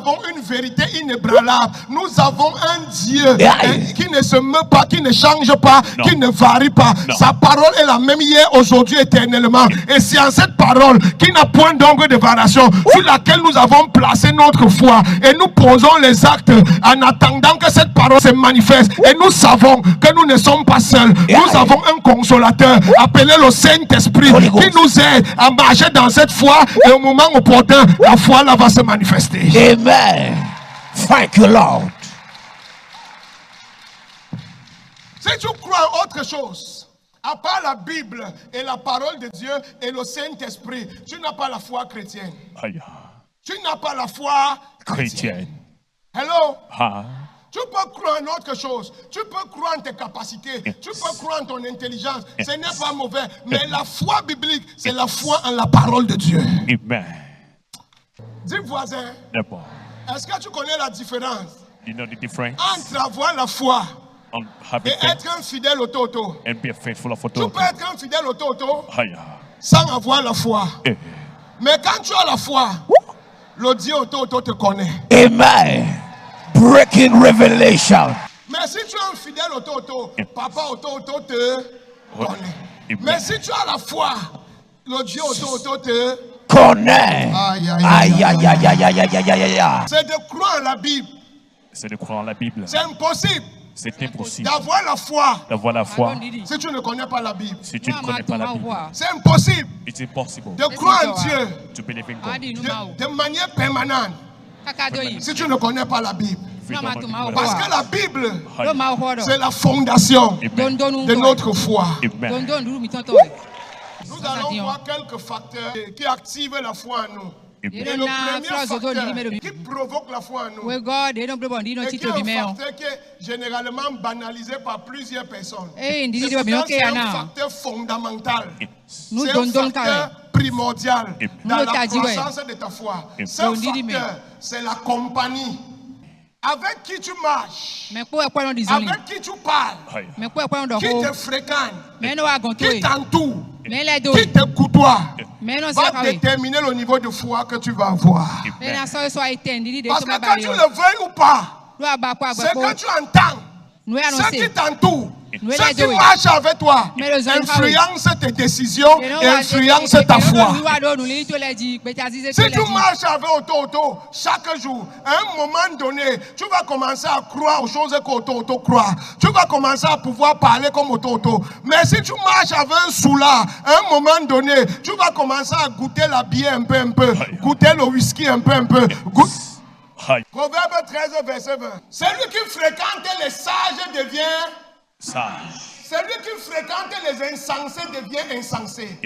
avons une vérité inébranlable. Nous avons un Dieu qui ne se meut pas, qui ne change pas, qui ne varie pas. Sa parole est la même hier, aujourd'hui, éternellement. Et c'est en cette parole qui n'a point d'ombre de variation sur laquelle nous avons placé notre foi. Et nous posons les actes en attendant que cette parole se manifeste. Et nous savons que nous ne sommes pas seuls. Nous avons un consolateur appelé le Saint-Esprit qui nous aide à marcher dans cette foi. Et au moment opportun, la foi là va se manifester. Amen. Thank you, Lord. Si tu crois en autre chose, à part la Bible et la parole de Dieu et le Saint-Esprit, tu n'as pas la foi chrétienne. Tu n'as pas la foi chrétienne. Hello? Tu peux croire en autre chose. Tu peux croire en tes capacités. Tu peux croire en ton intelligence. Ce n'est pas mauvais. Mais la foi biblique, c'est la foi en la parole de Dieu. Amen. Dis voisin, est-ce que tu connais la différence You know the difference entre avoir la foi having et être un fidèle au toto? and be faithful of Tu authority. peux être un fidèle au toto sans avoir la foi. Mais quand tu as la foi, le Dieu au toto te connaît. Amen. Breaking revelation. Mais si tu es un fidèle au toto, papa au toto te connaît. Mais si tu as la foi, le Dieu au toto te connaît. C'est de croire en la Bible. C'est de croire en la Bible. C'est impossible. C'est impossible d'avoir la foi. D'avoir la foi. Si tu ne connais pas la Bible. Si tu ne connais pas la Bible. C'est impossible. It's impossible. De croire en Dieu. To believe in God. De manière permanente. Si tu ne connais pas la Bible. Parce que la Bible, c'est la fondation de notre foi. Nous allons voir quelques facteurs qui activent la foi en nous. Et le premier facteur qui provoque la foi en nous, et qui est un facteur qui est généralement banalisé par plusieurs personnes. C'est un facteur fondamental. C'est un facteur primordial dans la croissance de ta foi. Ce facteur, c'est la compagnie. Avec qui tu marches, avec qui tu parles, qui te fréquente, qui t'entoure, qui te côtoie, va déterminer le niveau de foi que tu vas avoir. Parce que quand tu le veuilles ou pas, ce que tu entends, ce qui t'entoure, ce qui marche avec toi, influence tes décisions et influence ta foi. Si tu marches avec Auto, chaque jour, à un moment donné, tu vas commencer à croire aux choses qu'Auto croit. Tu vas commencer à pouvoir parler comme Auto. Mais si tu marches avec un soula, à un moment donné, tu vas commencer à goûter la bière un peu, goûter le whisky un peu. Proverbe 13, verset 20. Celui qui fréquente les sages devient celui qui fréquente les insensés devient insensé.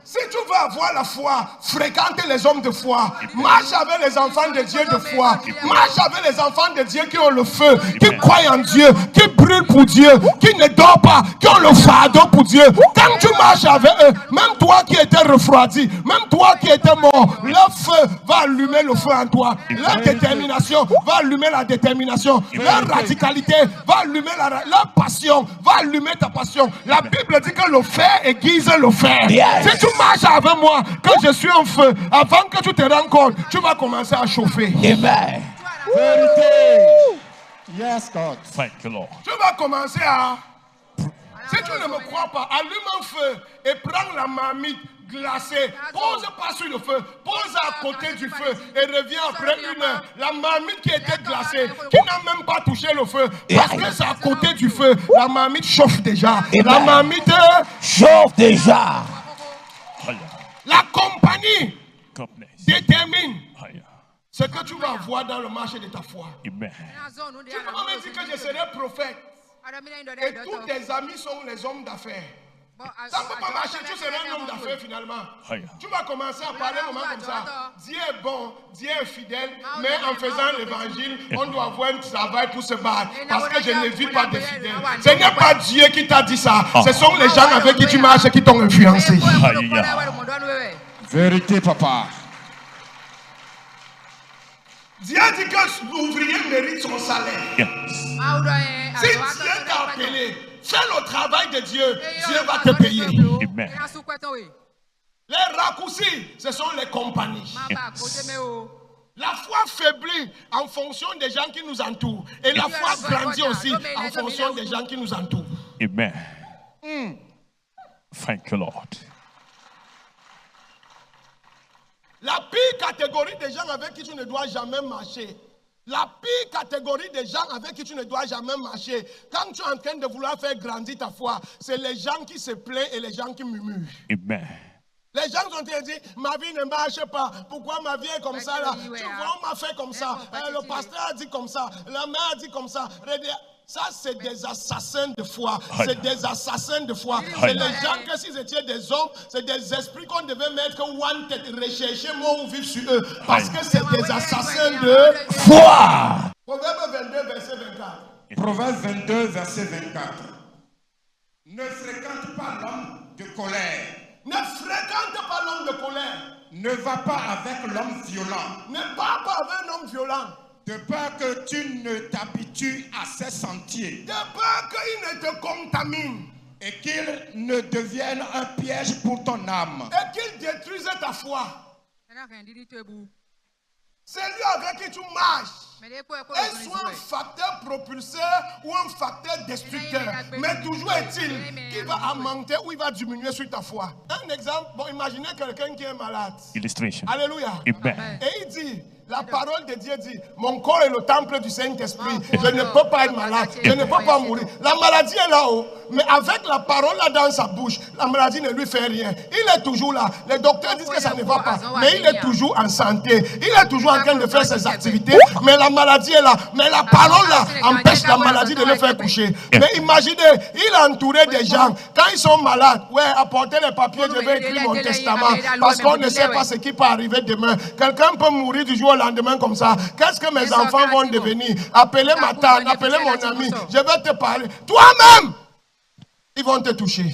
Si tu veux avoir la foi, fréquente les hommes de foi. Marche avec les enfants de Dieu de foi. Marche avec les enfants de Dieu qui ont le feu, qui croient en Dieu, qui brûlent pour Dieu, qui ne dorment pas, qui ont le fardeau pour Dieu. Quand tu marches avec eux, même toi qui étais refroidi, même toi qui étais mort, leur feu va allumer le feu en toi. Leur détermination va allumer la détermination. Leur radicalité va allumer leur passion va allumer ta passion. La Bible dit que le fer aiguise le fer. Si tu marches avec moi, quand je suis en feu, avant que tu te rends compte, tu vas commencer à chauffer. Amen. Yes, God. Thank you, Lord. Tu vas commencer à... Si tu ne me crois pas, allume un feu et prends la marmite glacée. Pose pas sur le feu, pose à côté du feu et reviens après 1 heure. La marmite qui était glacée, qui n'a même pas touché le feu, parce que c'est à côté du feu. La marmite chauffe déjà. La marmite chauffe déjà. La compagnie détermine ce que tu vas voir dans le marché de ta foi. Tu peux me dire que je serai prophète et tous tes amis sont les hommes d'affaires. Ça ne peut pas marcher, tu seras un homme d'affaires finalement. Tu vas commencer à parler un moment comme ça. Dieu est bon, Dieu est fidèle, mais en faisant l'évangile, on doit avoir un travail pour se battre. Parce que je ne vis pas de fidèles. Ce n'est pas Dieu qui t'a dit ça. Ce sont les gens avec qui tu marches qui t'ont influencé. Vérité, papa. Dieu dit que l'ouvrier mérite son salaire. Si Dieu t'a appelé, fais le travail de Dieu, Dieu va te payer. Amen. Les raccourcis, ce sont les compagnies. La foi faiblit en fonction des gens qui nous entourent. Et la foi grandit aussi en fonction des gens qui nous entourent. Amen. Thank you, Lord. La pire catégorie des gens avec qui tu ne dois jamais marcher. La pire catégorie des gens avec qui tu ne dois jamais marcher. Quand tu es en train de vouloir faire grandir ta foi, c'est les gens qui se plaignent et les gens qui murmurent. Amen. Les gens ont dit, ma vie ne marche pas. Pourquoi ma vie est comme ça là? Tu vois, on m'a fait comme ça. Le pasteur a dit comme ça. La mère a dit comme ça. Ça, c'est des assassins de foi. C'est des assassins de foi. C'est les gens que s'ils étaient des hommes, c'est des esprits qu'on devait mettre wanted, rechercher, mort ou vivre sur eux. Parce que c'est des assassins de foi. Proverbe 22, verset 24. Proverbe 22, verset 24. Ne fréquente pas l'homme de colère. Ne fréquente pas l'homme de colère. Ne va pas avec l'homme violent. Ne va pas avec un homme violent. De peur que tu ne t'habitues à ses sentiers. De peur qu'il ne te contamine. Et qu'il ne devienne un piège pour ton âme. Et qu'il détruise ta foi. C'est lui avec qui tu marches. Est-ce soit un facteur propulseur ou un facteur destructeur? Mais toujours est-il qu'il va augmenter ou il va diminuer sur ta foi. Un exemple, bon, imaginez quelqu'un qui est malade. Illustration. Alléluia. Amen. Et il dit, la parole de Dieu dit, mon corps est le temple du Saint-Esprit. Je ne peux pas être malade. Je ne peux pas mourir. La maladie est là-haut. Mais avec la parole là dans sa bouche, la maladie ne lui fait rien. Il est toujours là. Les docteurs disent que ça ne va pas. Mais il est toujours en santé. Il est toujours en train de faire ses activités. Mais la maladie est là. Mais la parole là empêche la maladie de le faire coucher. Mais imaginez, il est entouré des gens. Quand ils sont malades, ouais, apportez les papiers, je vais écrire mon testament. Parce qu'on ne sait pas ce qui peut arriver demain. Quelqu'un peut mourir du jour au lendemain comme ça. Qu'est-ce que mes enfants vont devenir? Appelez ma tante, appelez mon ami. Je vais te parler. Toi-même, ils vont te toucher.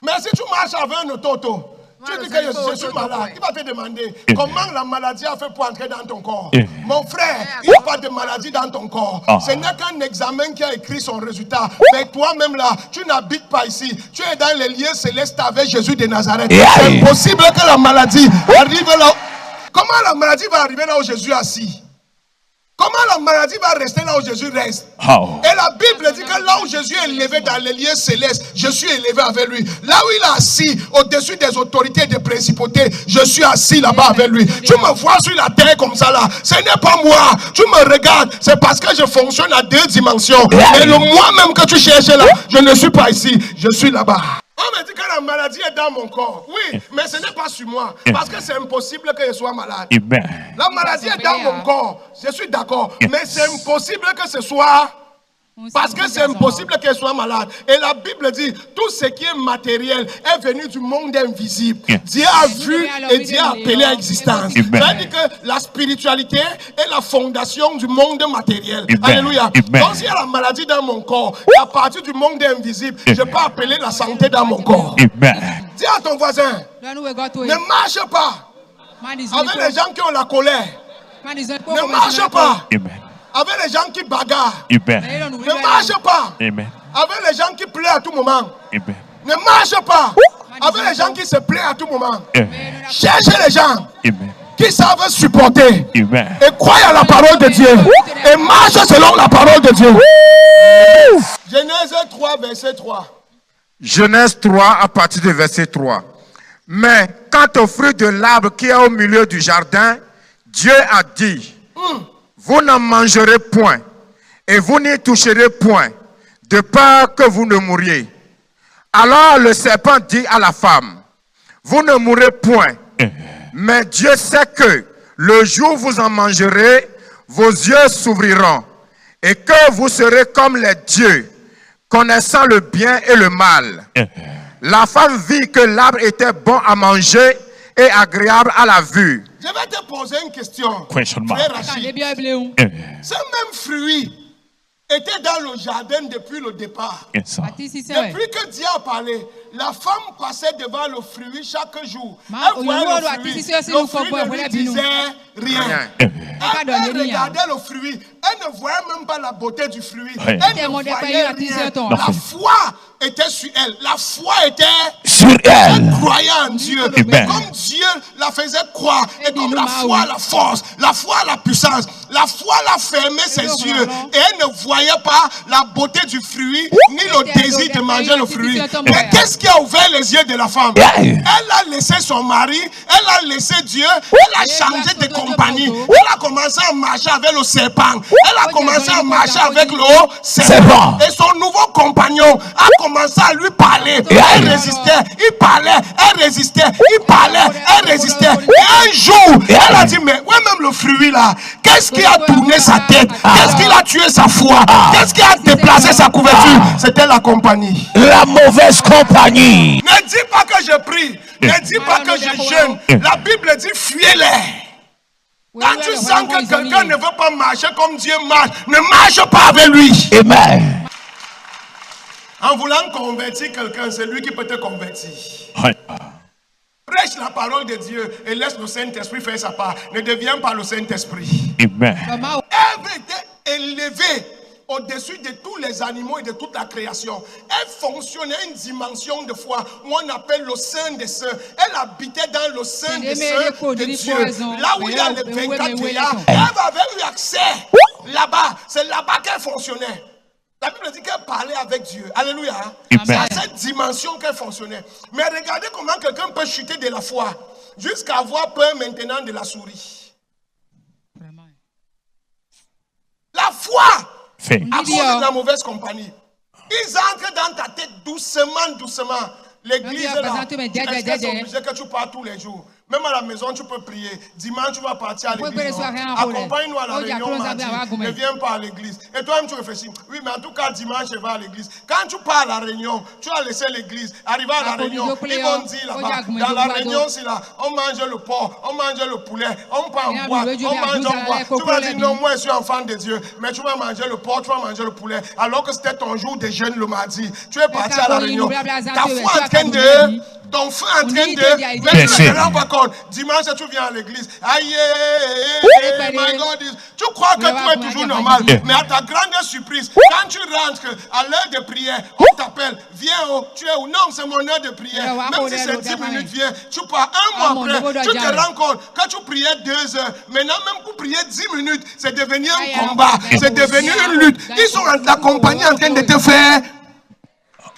Mais si tu marches avec un auto, tu dis que je suis malade. Il va te demander comment la maladie a fait pour entrer dans ton corps. Mon frère, il n'y a pas de maladie dans ton corps. Ce n'est qu'un examen qui a écrit son résultat. Mais toi-même là, tu n'habites pas ici. Tu es dans les lieux célestes avec Jésus de Nazareth. C'est impossible que la maladie arrive là. Comment la maladie va arriver là où Jésus est assis? Comment la maladie va rester là où Jésus reste? Et la Bible dit que là où Jésus est élevé dans les lieux célestes, je suis élevé avec lui. Là où il est assis, au-dessus des autorités et des principautés, je suis assis là-bas avec lui. Tu me vois sur la terre comme ça là. Ce n'est pas moi. Tu me regardes. C'est parce que je fonctionne à 2 dimensions. Et le moi-même que tu cherches là, je ne suis pas ici. Je suis là-bas. On me dit que la maladie est dans mon corps. Oui, mais ce n'est pas sur moi. Parce que c'est impossible que je sois malade. La maladie est dans mon corps. Je suis d'accord. Mais c'est impossible que ce soit... Parce que c'est impossible qu'elle soit malade. Et la Bible dit, tout ce qui est matériel est venu du monde invisible. Dieu a vu et Dieu a appelé à existence. Ça veut dire que la spiritualité est la fondation du monde matériel. Alléluia. Donc s'il y a la maladie dans mon corps, et à partir du monde invisible, je peux appeler la santé dans mon corps. Dis à ton voisin, ne marche pas avec les gens qui ont la colère. Ne marche pas avec les gens qui bagarrent. Ne marche pas avec les gens qui pleurent à tout moment. Ne marche pas avec les gens qui se plaignent à tout moment. Cherchez les gens qui savent supporter et croient à la parole de Dieu et marchent selon la parole de Dieu. Genèse 3, verset 3. Genèse 3 à partir du verset 3. Mais quant au fruit de l'arbre qui est au milieu du jardin, Dieu a dit, vous n'en mangerez point, et vous n'y toucherez point, de peur que vous ne mouriez. Alors le serpent dit à la femme, vous ne mourrez point, mais Dieu sait que le jour où vous en mangerez, vos yeux s'ouvriront, et que vous serez comme les dieux, connaissant le bien et le mal. La femme vit que l'arbre était bon à manger et agréable à la vue. Je vais te poser une question. Frère Rachid. Ce même fruit était dans le jardin depuis le départ. Depuis que Dieu a parlé, la femme passait devant le fruit chaque jour. Elle voyait le fruit ne lui disait rien. Elle regardait le fruit. Elle ne voyait même pas la beauté du fruit. Elle ne voyait rien. La foi était sur elle. La foi était sur elle. Elle croyait en Dieu. Amen. Comme Dieu la faisait croire. Et comme la foi, la force, la foi, la puissance. La foi l'a fermé ses yeux. Et elle ne voyait pas la beauté du fruit, ni le désir de manger le fruit. Mais qu'est-ce qui a ouvert les yeux de la femme? Elle a laissé son mari, elle a laissé Dieu, elle a changé de compagnie. Elle a commencé à marcher avec le serpent. Elle a commencé à marcher avec le serpent. Et son nouveau compagnon a commencé à lui parler. Elle résistait, il parlait, elle résistait, il parlait, elle résistait. Et un jour, elle a dit, mais ouais, même le fruit là, qu'est-ce qui a tourné sa tête? Qu'est-ce qui a tué sa foi? Qu'est-ce qui a déplacé sa couverture? C'était la compagnie. La mauvaise compagnie. Ne dis pas que je prie. Ne dis pas que je jeûne. La Bible dit fuis-les. Quand tu sens que quelqu'un ne veut pas marcher comme Dieu marche, ne marche pas avec lui. Amen. En voulant convertir quelqu'un, c'est lui qui peut te convertir. Prêche la parole de Dieu et laisse le Saint-Esprit faire sa part. Ne deviens pas le Saint-Esprit. Amen. Elle était élevée au-dessus de tous les animaux et de toute la création. Elle fonctionnait à une dimension de foi où on appelle le Saint des Saints. Elle habitait dans le Saint des Saints de Dieu. Là où il y a les 24 vieillards, elle avait eu accès là-bas. C'est là-bas qu'elle fonctionnait. La Bible dit qu'elle parlait avec Dieu. Alléluia. C'est à cette dimension qu'elle fonctionnait. Mais regardez comment quelqu'un peut chuter de la foi jusqu'à avoir peur maintenant de la souris. La foi à cause de la mauvaise compagnie. Ils entrent dans ta tête doucement, doucement. L'église est là. C'est obligé que tu pars tous les jours. Même à la maison, tu peux prier. Dimanche, tu vas partir à l'église. Accompagne-nous à la réunion mardi. Ne viens pas à l'église. Et toi-même, tu réfléchis. Oui, mais en tout cas, dimanche, je vais à l'église. Quand tu pars à la réunion, tu as laissé l'église. Arrivé à la réunion, ils vont dire là-bas. Dans la réunion, c'est là. On mange le porc, on mange le poulet, on prend en bois, on mange en bois. Tu vas dire non, moi, je suis enfant de Dieu. Mais tu vas manger le porc, tu vas manger le poulet. Alors que c'était ton jour de jeûne le mardi. Tu es parti à la réunion. Ta foi en train de... Ton frère en train de... Mais tu ne te rends pas compte. Dimanche, tu viens à l'église. Aïe, my God. Tu crois que tu es toujours normal. Mais à ta grande surprise, quand tu rentres à l'heure de prière, on t'appelle. Viens, tu es où? Non, c'est mon heure de prière. Même si c'est 10 minutes, viens. Tu pars un mois après. Tu te rends compte que tu priais 2 heures. Maintenant, même pour prier 10 minutes, c'est devenu un combat. C'est devenu une lutte. Ils sont en ta compagnie en train de te faire.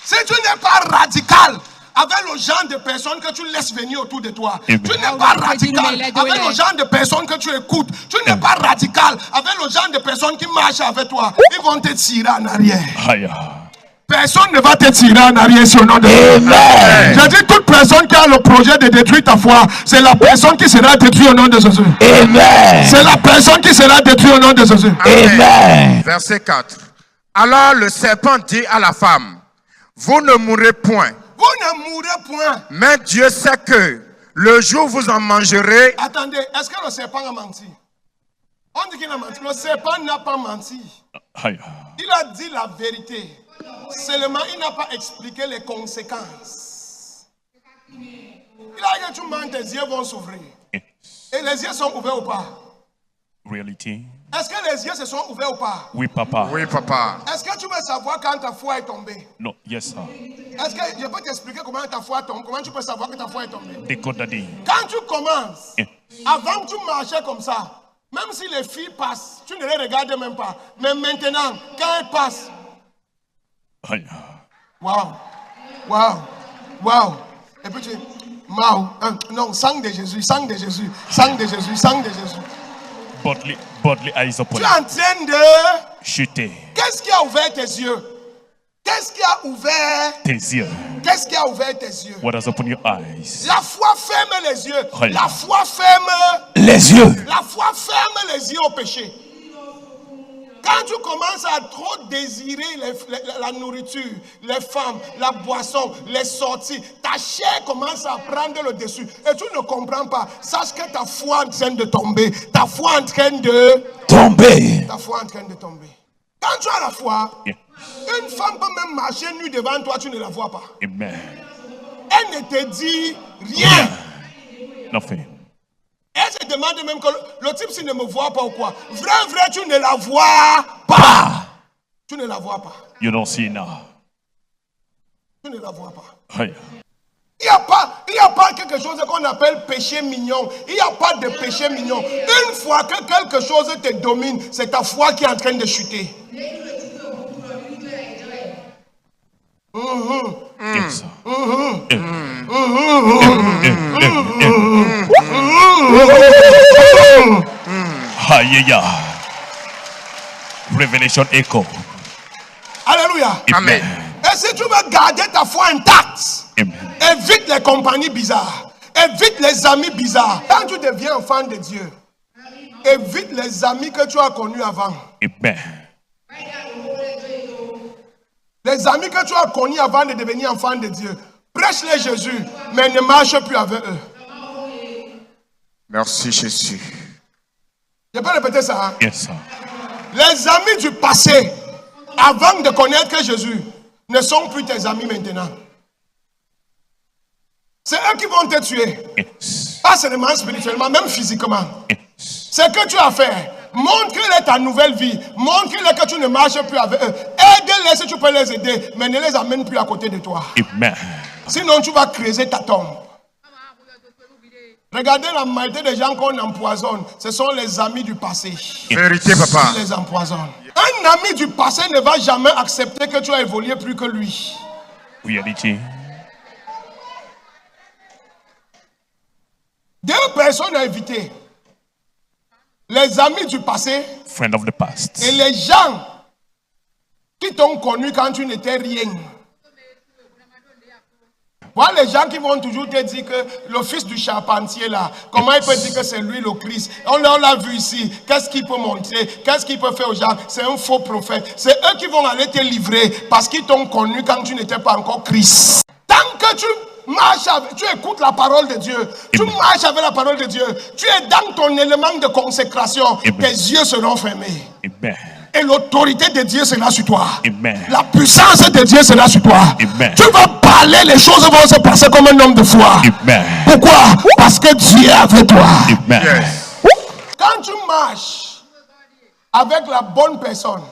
Si tu n'es pas radical avec le genre de personnes que tu laisses venir autour de toi. Tu n'es pas radical avec le genre de personnes que tu écoutes. Tu n'es pas radical avec le genre de personnes qui marchent avec toi. Ils vont te tirer en arrière. Personne ne va te tirer en arrière sur le nom de Jésus. Je dis toute personne qui a le projet de détruire ta foi, c'est la personne qui sera détruite au nom de Jésus. Amen. C'est la personne qui sera détruite au nom de Jésus. Amen. Verset 4. Alors le serpent dit à la femme, vous ne mourrez point. Vous ne mourrez point. Mais Dieu sait que le jour où vous en mangerez. Attendez, est-ce que le serpent a menti? On dit qu'il a menti. Le serpent n'a pas menti. Il a dit la vérité. Seulement, il n'a pas expliqué les conséquences. Il a dit que tu manges, tes yeux vont s'ouvrir. Et les yeux sont ouverts ou pas? Reality. Est-ce que les yeux se sont ouverts ou pas? Oui, papa. Oui, papa. Est-ce que tu veux savoir quand ta foi est tombée? No, yes, sir. Est-ce que je peux t'expliquer comment ta foi tombe? Comment tu peux savoir que ta foi est tombée? Décodadé. Quand tu commences, avant tu marchais comme ça, même si les filles passent, tu ne les regardes même pas. Mais maintenant, quand elles passent, waouh, waouh, waouh. Et puis tu dis, waouh, non, sang de Jésus, sang de Jésus, sang de Jésus, sang de Jésus. Bodily eyes upon tu es en train de chuter. Qu'est-ce qui a ouvert tes yeux? Qu'est-ce qui a ouvert tes yeux? Qu'est-ce qui a ouvert tes yeux? What has opened your eyes? La foi ferme les yeux. La foi ferme les yeux. La foi ferme les yeux au péché. Quand tu commences à trop désirer la nourriture, les femmes, la boisson, les sorties, ta chair commence à prendre le dessus. Et tu ne comprends pas. Sache que ta foi est en train de tomber. Ta foi est en train de tomber. Ta foi est en train de tomber. Quand tu as la foi, une femme peut même marcher nue devant toi, tu ne la vois pas. Amen. Elle ne te dit rien. Nothing. Elle se demande même que le type s'il ne me voit pas ou quoi. Vrai, tu ne la vois pas. Tu ne la vois pas. You don't see now. Tu ne la vois pas. Aïe. Il n'y a pas quelque chose qu'on appelle péché mignon. Il n'y a pas de péché mignon. Une fois que quelque chose te domine, c'est ta foi qui est en train de chuter. Yes, sir. Hallelujah. Revelation echo. Alléluia. Amen. Et si tu veux garder ta foi intacte, Amen. évite les compagnies bizarres. Évite les amis bizarres. Quand tu deviens enfant de Dieu, évite les amis que tu as connus avant. Amen. Les amis que tu as connus avant de devenir enfant de Dieu, prêche-les Jésus, mais ne marche plus avec eux. Merci Jésus. Je peux répéter ça. Hein? Yes, sir. Les amis du passé, avant de connaître Jésus, ne sont plus tes amis maintenant. C'est eux qui vont te tuer. Yes. Pas seulement spirituellement, même physiquement. Yes. Ce que tu as fait, montre-les ta nouvelle vie. Montre-les que tu ne marches plus avec eux. Aide-les si tu peux les aider, mais ne les amène plus à côté de toi. Amen. Sinon, tu vas creuser ta tombe. Regardez la majorité des gens qu'on empoisonne. Ce sont les amis du passé. Vérité, papa. Qui les empoisonnent. Un ami du passé ne va jamais accepter que tu as évolué plus que lui. Reality. Deux personnes à éviter. Les amis du passé Friend of the past. et les gens qui t'ont connu quand tu n'étais rien. Voilà les gens qui vont toujours te dire que le fils du charpentier là, comment il peut dire que c'est lui le Christ? On l'a vu ici. Qu'est-ce qu'il peut montrer? Qu'est-ce qu'il peut faire aux gens? C'est un faux prophète. C'est eux qui vont aller te livrer parce qu'ils t'ont connu quand tu n'étais pas encore Christ. Tant que tu marches avec, tu écoutes la parole de Dieu, tu marches avec la parole de Dieu, tu es dans ton élément de consécration, tes yeux seront fermés. Amen. Et l'autorité de Dieu sera sur toi. Amen. La puissance de Dieu sera sur toi. Amen. Tu vas parler, les choses vont se passer comme un homme de foi. Amen. Pourquoi? Parce que Dieu est avec toi. Amen. Yes. Quand tu marches avec la bonne personne,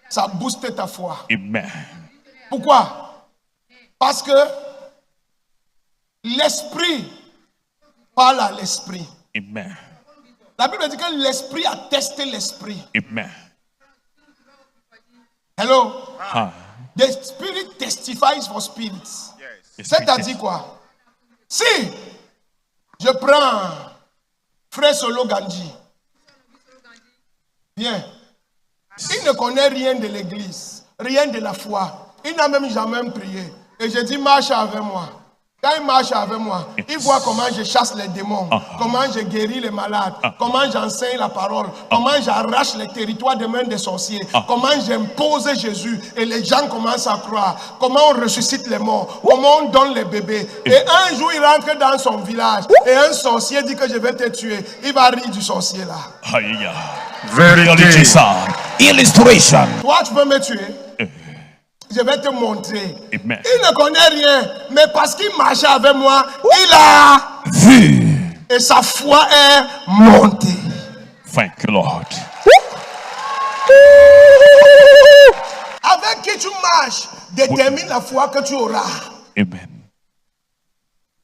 ça booste ta foi. Amen. Pourquoi? Parce que l'esprit parle à l'esprit. Amen. La Bible dit que l'esprit a testé l'esprit. Amen. Hello? Ah. The spirit testifies for spirits. Yes. C'est-à-dire quoi? Si je prends Frère Solo Gandhi, bien, il ne connaît rien de l'église, rien de la foi. Il n'a même jamais prié. Et je dis, marche avec moi. Quand il marche avec moi, il voit comment je chasse les démons, comment je guéris les malades, comment j'enseigne la parole, comment j'arrache les territoires des mains des sorciers, comment j'impose Jésus et les gens commencent à croire, comment on ressuscite les morts, comment on donne les bébés. Et un jour, il rentre dans son village et un sorcier dit que je vais te tuer. Il va rire du sorcier là. Hallelujah. Vérité. Reality, sir. Illustration. Toi, tu peux me tuer. Je vais te montrer. Amen. Il ne connaît rien, mais parce qu'il marchait avec moi, il a Vu. et sa foi est montée. Thank you, Lord. Avec qui tu marches détermine la foi que tu auras. Amen.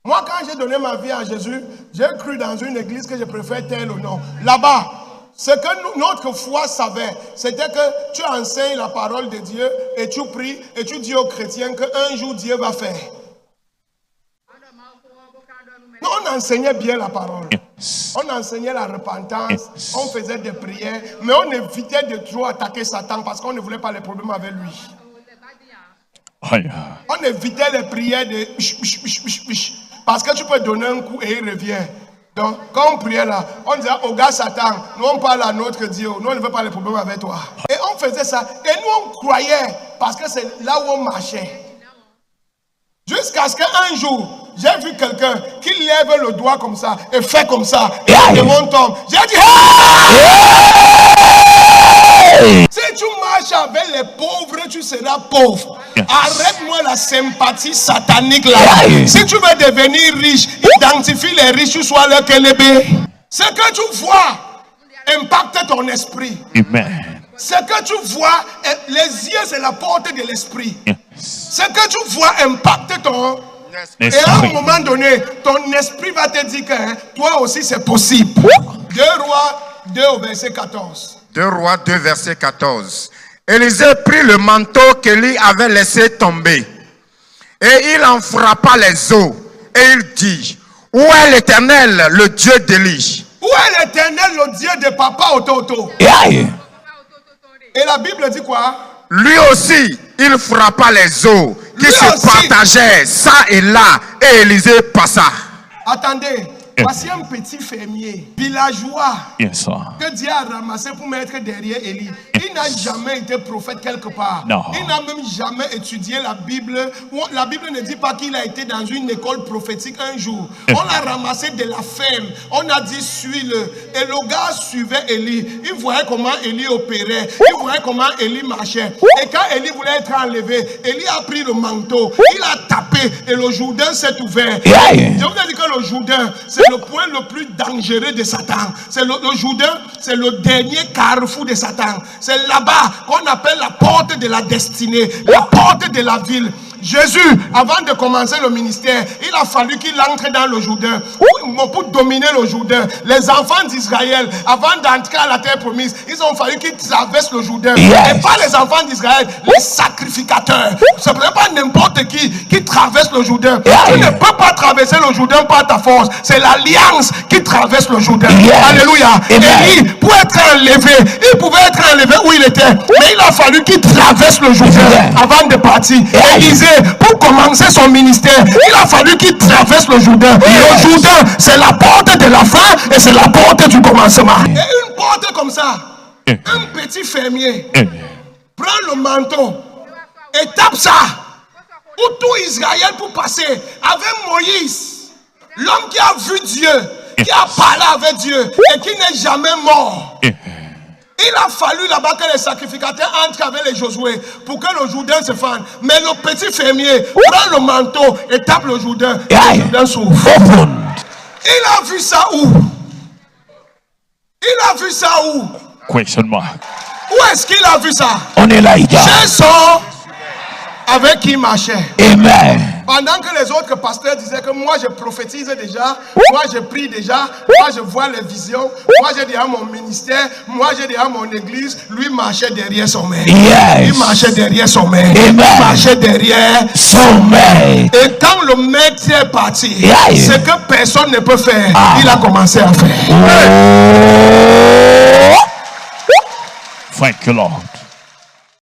Moi, quand j'ai donné ma vie à Jésus, j'ai cru dans une église que je préfère taire le nom. Là-bas, ce que notre foi savait, c'était que tu enseignes la parole de Dieu et tu pries et tu dis aux chrétiens qu'un jour Dieu va faire. Nous, on enseignait bien la parole. Yes. On enseignait la repentance, on faisait des prières, mais on évitait de trop attaquer Satan parce qu'on ne voulait pas les problèmes avec lui. Aïe. On évitait les prières de parce que tu peux donner un coup et il revient. Donc, quand on priait là, on disait au gars Satan, nous on parle à notre Dieu, nous on ne veut pas les problèmes avec toi. Et on faisait ça, et nous on croyait, parce que c'est là où on marchait. Jusqu'à ce qu'un jour, j'ai vu quelqu'un qui lève le doigt comme ça, et fait comme ça, et le démon tombe. J'ai dit, hey! Si tu marches avec les pauvres, tu seras pauvre. Yes. Arrête-moi la sympathie satanique là. Yeah. Si tu veux devenir riche, identifie les riches, sois leur kélébé. Ce que tu vois impacte ton esprit. Amen. Ce que tu vois, les yeux, c'est la porte de l'esprit. Yes. Ce que tu vois impacte ton... Et à un Esprit. moment donné, ton esprit va te dire que toi aussi c'est possible. 2 Rois 2 au verset 14. 2 Rois 2, verset 14. Élisée prit le manteau qu'Élie avait laissé tomber et il en frappa les os et il dit: où est l'Éternel, le Dieu d'Élie? Où est l'Éternel, le Dieu de papa Ototo? Yeah. Et la Bible dit quoi? Lui aussi, il frappa les os qui Lui se aussi. partageaient ça et là, et Élisée passa. Attendez, voici un petit fermier, villageois, Yes, sir. que Dieu a ramassé pour mettre derrière Élie. Il n'a jamais été prophète quelque part. Non. Il n'a même jamais étudié la Bible. La Bible ne dit pas qu'il a été dans une école prophétique un jour. On l'a ramassé de la ferme. On a dit suis-le. Et le gars suivait Élie. Il voyait comment Élie opérait. Il voyait comment Élie marchait. Et quand Élie voulait être enlevé, Élie a pris le manteau. Il a tapé et le Jourdain s'est ouvert. Yeah. Je vous ai dit que le Jourdain, c'est le point le plus dangereux de Satan. C'est le Jourdain, c'est le dernier carrefour de Satan. C'est là-bas qu'on appelle la porte de la destinée, la porte de la ville. Jésus, avant de commencer le ministère, il a fallu qu'il entre dans le Jourdain pour dominer le Jourdain. Les enfants d'Israël, avant d'entrer à la terre promise, ils ont fallu qu'ils traversent le Jourdain. Yes. Et pas les enfants d'Israël, les sacrificateurs. Ce n'est pas n'importe qui traverse le Jourdain. Tu ne peux pas traverser le Jourdain par ta force. C'est l'alliance qui traverse le Jourdain. Yes. Alléluia. Amen. Élie, pour être enlevé, il pouvait être enlevé où il était. Mais il a fallu qu'il traverse le Jourdain Yes. avant de partir. Yes. Élisée, pour commencer son ministère, il a fallu qu'il traverse le Jourdain. Yes. Le Jourdain, c'est la porte de la fin et c'est la porte du commencement. Et une porte comme ça, un petit fermier prend le manteau et tape ça pour tout Israël pour passer avec Moïse, l'homme qui a vu Dieu, qui a parlé avec Dieu et qui n'est jamais mort. Il a fallu là-bas que les sacrificateurs entrent avec les Josué pour que le Jourdain se fende. Mais le petit fermier prend le manteau et tape le Jourdain. Et le Jourdain s'ouvre. Il a vu ça où? Il a vu ça où? Question mark. Où est-ce qu'il a vu ça? On est là, Chez son avec qui il marchait. Amen. Pendant que les autres pasteurs disaient que moi je prophétise déjà, moi je prie déjà, moi je vois les visions, moi j'ai déjà mon ministère, moi j'ai déjà mon église, lui marchait derrière son maître. Yes. Il marchait derrière son maître. Amen. Il marchait derrière Son maître. Et quand le maître est parti, Yes. ce que personne ne peut faire, Ah. il a commencé à faire. Oh. Thank you, Lord.